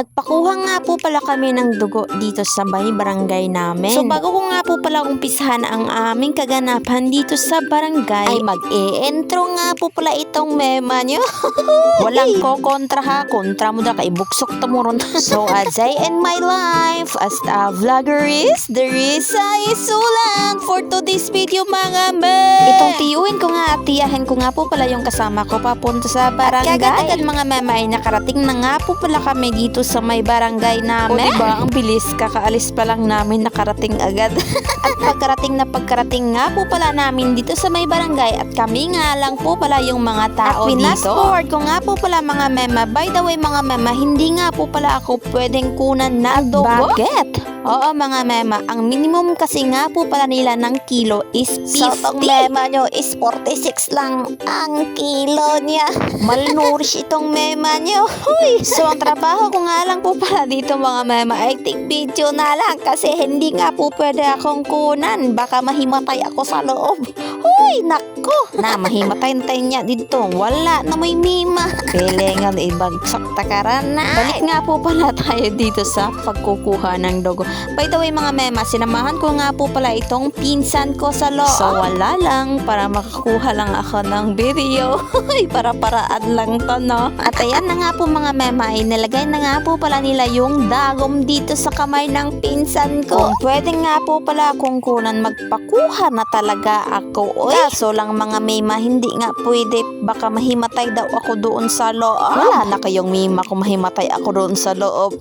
Nagpakuha nga po pala kami ng dugo dito sa may barangay namin. So bago ko nga po pala umpisahan ang aming kaganapan dito sa barangay, ay mag-e-entro nga po pala itong mema nyo. Walang ko kontra ha, kontra mo na kay buksok tamuron. So as I end my life as a vlogger is, there is a isulan for today's video mga men. Itong tiyuhin ko nga at tiyahin ko nga po pala yung kasama ko papunta sa barangay. At kagad mga mema ay nakarating na nga po pala kami dito sa may barangay namin. O diba, ang bilis, kakaalis pa lang namin nakarating agad. At pagkarating nga po pala namin dito sa may barangay at kami nga lang po pala yung mga tao dito. At pinasforward ko nga po pala mga mema. By the way mga mema, hindi nga po pala ako pwedeng kunan na dugo. Bakit? Oo mga mema, ang minimum kasi nga po pala nila ng kilo is 50. So tong mema nyo is 46 lang ang kilo niya. Malnourished itong mema nyo. Huy! So ang trabaho ko nga lang po pala dito mga mema ay take video na lang kasi hindi nga po pwede akong kunan. Baka mahimatay ako sa loob. Huy! Nako! Na mahimatay niya dito. Wala na may mima. Kailangan ibagsak takaran na. Balik nga po pala tayo dito sa pagkukuha ng dugo. By the way mga mema, sinamahan ko nga po pala itong pinsan ko sa loob. So wala lang, para makakuha lang ako ng video. Para-paraan lang to no. At ayan na nga po mga mema, ay nilagay na nga po pala nila yung dagom dito sa kamay ng pinsan ko. Kung pwede nga po pala kung kunan magpakuha na talaga ako. Kaso lang mga mema, hindi nga pwede. Baka mahimatay daw ako doon sa loob. Wala na kayong mema kung mahimatay ako doon sa loob.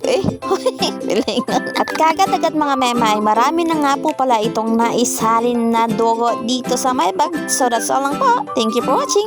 At kagad-agad mga mema ay marami na nga po pala itong naisalin na dugo dito sa may bag. So that's all lang po. Thank you for watching.